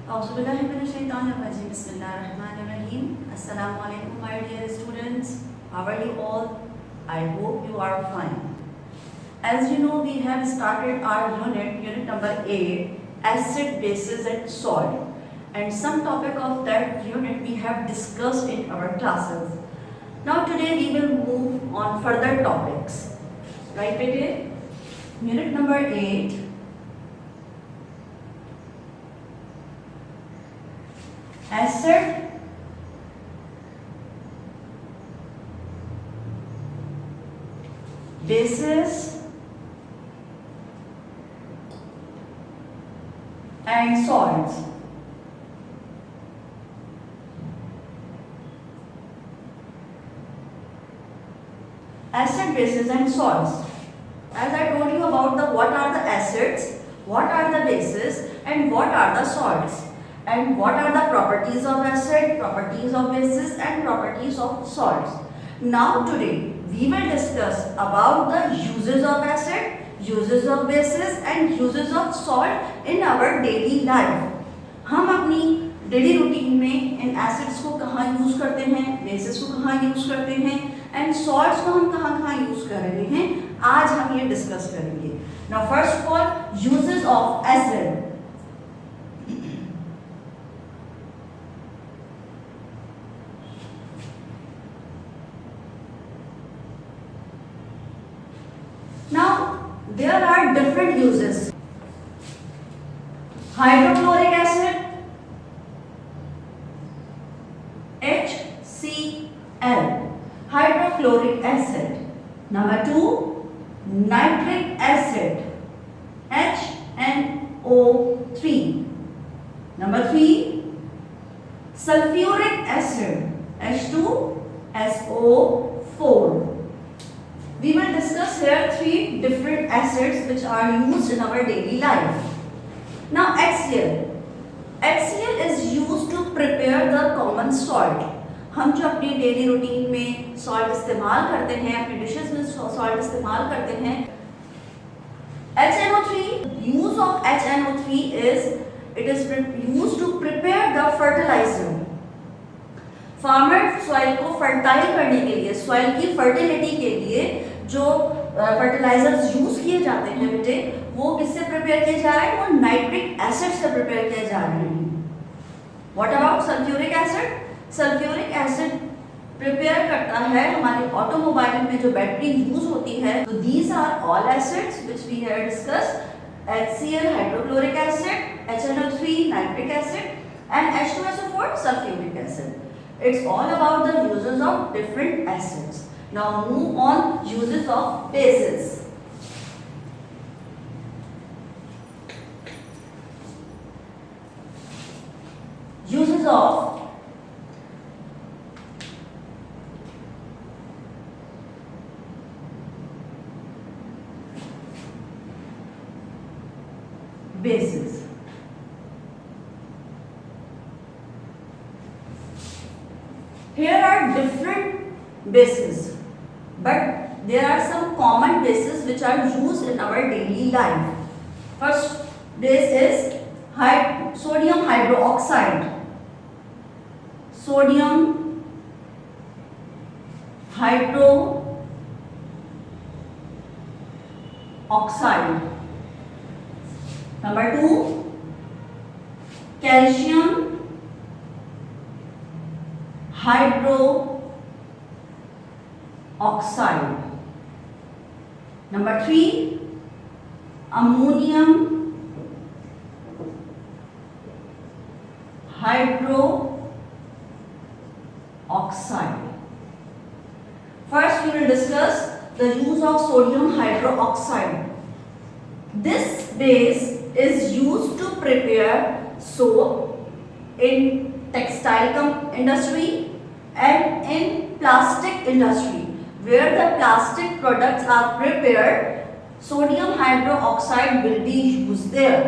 Bismillahirrahmanirrahim. Assalamu alaikum, my dear students. How are you all? I hope you are fine. As you know, we have started our unit number 8, acid, bases and salt. And some topic of that unit we have discussed in our classes. Now today we will move on further topics. Right, bete? Unit number 8. Acid, bases and salts. Acid, bases and salts. As I told you about the what are the acids, what are the bases and what are the salts. And what are the properties of acid, properties of bases and properties of salts. Now today we will discuss about the uses of acid, uses of bases and uses of salt in our daily life. हम अपनी daily routine में इन acids को कहाँ use करते हैं, basis को कहाँ use करते हैं एंड सॉल्ट्स को हम कहाँ कहाँ यूज कर रहे हैं, आज हम ये डिस्कस करेंगे. Now first of all uses of acid. There are different uses. Hydrochloric acid, HCl, hydrochloric acid. Number 2, nitric acid, HNO3. Number 3, sulfuric acid, H2SO4. We will discuss here 3 different acids which are used in our daily life. Now HCl. HCl is used to prepare the common salt. हम जो अपनी daily routine में salt इस्तेमाल करते हैं, अपनी dishes में salt इस्तेमाल करते हैं. HNO3, use of HNO3 is it is used to prepare the fertilizer. Farmer soil को फर्टाइल करने के लिए, सॉइल की फर्टिलिटी के लिए जो फर्टिलाइजर्स यूज किए जाते हैं बेटे, वो किससे प्रिपेयर किए जा रहे हैं, वो नाइट्रिक एसिड से प्रिपेयर किए जा रहे हैं. What about sulphuric acid? Sulphuric acid prepare करता है हमारे ऑटोमोबाइल में जो बैटरी यूज होती है. तो these are all acids which we have discussed. HCl hydrochloric acid, HNO3 nitric acid and H2SO4 sulphuric acid. It's all about the uses of different acids. Now move on uses of bases. Uses of bases. Here are different bases, but there are some common bases which are used in our daily life. First base is sodium hydroxide. Sodium hydroxide. Number 2, calcium hydroxide. Number 3, ammonium hydroxide. First we will discuss the use of sodium hydroxide. This base is used to prepare soap in textile industry and in plastic industry. Where the plastic products are prepared, sodium hydroxide will be used there.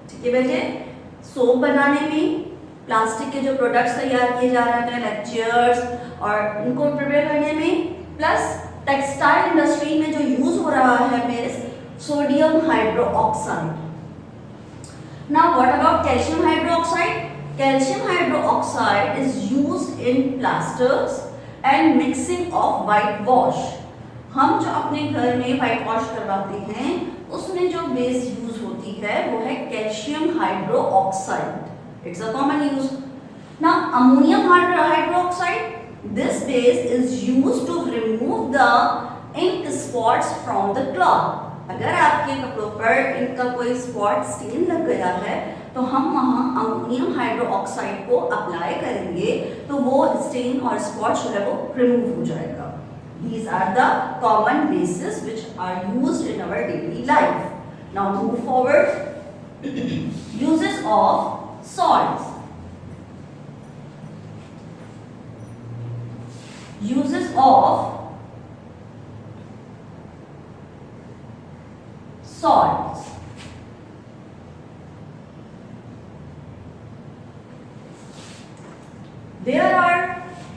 ठीक है बेटे, soap बनाने में plastic के जो products तैयार किए जा रहे हैं, लेक्चर्स और इनको प्रिपेयर करने में, प्लस टेक्सटाइल इंडस्ट्री में जो यूज हो रहा है base sodium hydroxide. Now what about calcium hydroxide? Calcium hydroxide is used in plasters and mixing of whitewash. हम जो अपने घर में वाइट वॉश करवाते हैं उसमें जो बेस यूज होती है वो है calcium hydroxide. It's a common use. Now ammonium hydroxide, this base is used to remove the ink spots from the cloth. अगर आपके कपड़ों पर इंक का कोई स्पॉट स्टेन लग गया है तो हम वहाँ अमोनियम हाइड्रोक्साइड को अप्लाई करेंगे तो वो स्टेन और स्पॉट जो है वो रिमूव हो जाएगा. These are the common bases which are used in our daily life. Now move forward. Uses of salts. Uses of salts. There are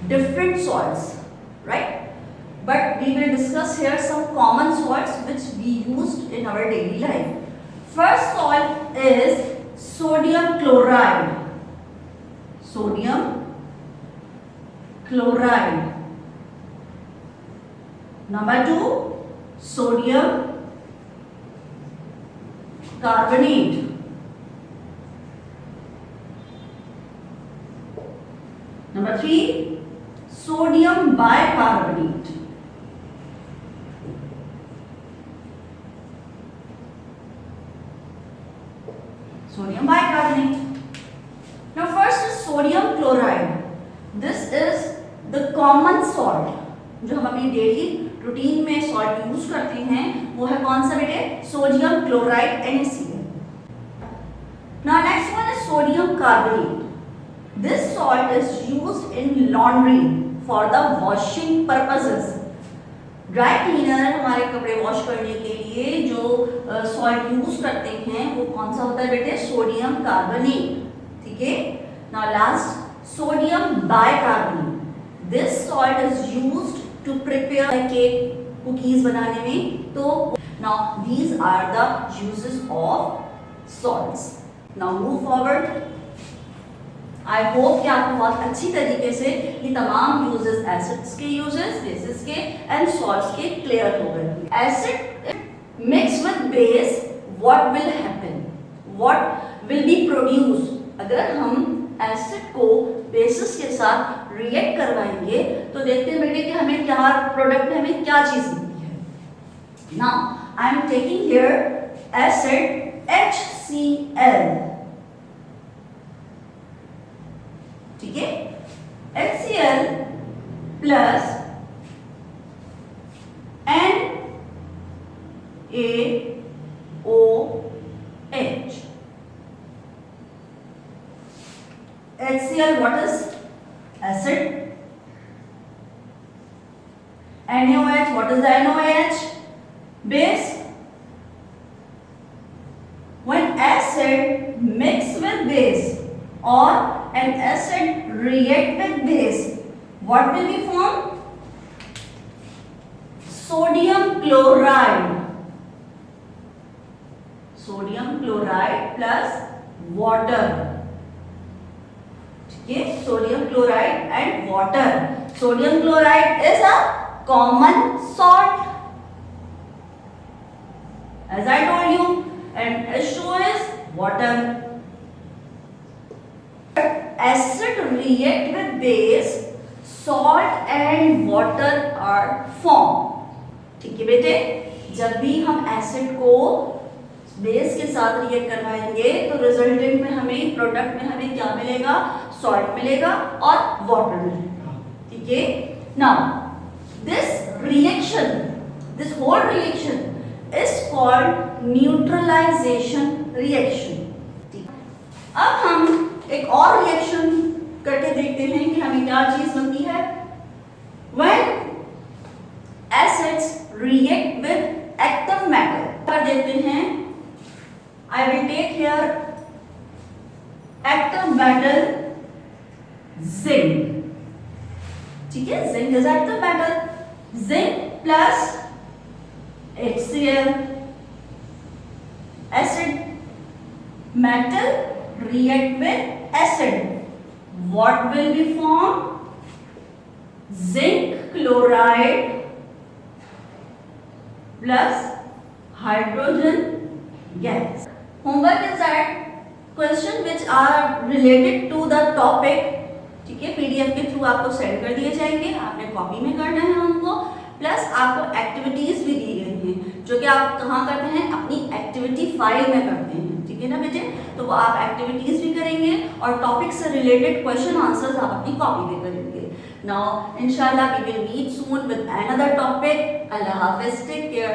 different salts, right? But we will discuss here some common salts which we used in our daily life. First salt is sodium chloride. Sodium chloride. Number 2, sodium carbonate. Number 3, sodium bicarbonate. Sodium bicarbonate. Now first is sodium chloride. This is the common salt. जो हम अपनी daily routine में salt use करते हैं वो है कौन सा बेटे? Sodium chloride NaCl. Now next one is sodium carbonate. This salt is used in laundry for the washing purposes. Dry cleaner हमारे कपड़े वॉश करने के लिए जो सॉल्ट यूज करते हैं वो कौन सा होता है बेटे? Sodium carbonate. ठीक है. Now last sodium bicarbonate. This salt is used to prepare cake, cookies बनाने में. तो now these are the uses of salts. Now move forward. I hope कि आपको बहुत अच्छी तरीके से ये तमाम यूजेस, एसिड्स के यूजेस, बेसिस के एंड सॉल्ट्स के क्लियर हो गए. Acid mix with base, what will happen? What will be produce? अगर हम एसिड को बेसिस के साथ रिएक्ट करवाएंगे तो देखते हैं बेटे कि हमें क्या प्रोडक्ट में हमें क्या चीज मिलती है. Now I am taking here acid HCl. ठीक है. HCl plus NaOH. HCl, what is acid? NaOH, what is the NaOH? Base. When acid mix with base or an acid react with base, what will be formed? Sodium chloride. Sodium chloride plus water. Okay, sodium chloride and water. Sodium chloride is a common salt, as I told you, and H2O is water. Acid react with base, salt and water are formed. ठीक है बेटे. जब भी हम acid को base के साथ react करवाएंगे तो रिजल्टेंट में हमें, प्रोडक्ट में हमें क्या मिलेगा? सॉल्ट मिलेगा और वाटर मिलेगा. ठीक है. Now this reaction, this whole reaction is called neutralisation reaction. अब हम एक और रिएक्शन करके देखते हैं कि हमें क्या चीज बनती है. When acids react with active matter. कर देते हैं. I will take here active metal zinc. ठीक है. zinc is active metal. Zinc plus HCl, acid metal react with acid. What will be formed? Zinc chloride plus hydrogen gas. Homework is that question which are related to the topic, ठीक है, PDF के through आपको send कर दिए जाएंगे, आपने copy में करना है उनको, प्लस आपको एक्टिविटीज भी दी गई हैं जो कि आप कहाँ करते हैं, अपनी एक्टिविटी फाइल में करते हैं, ठीक है ना बेटे। तो वो आप एक्टिविटीज भी करेंगे और टॉपिक से रिलेटेड क्वेश्चन आंसर्स आप अपनी कॉपी में करेंगे। नाउ इंशाल्लाह we will meet soon with another topic. अल्लाह हाफिज, टेक केयर।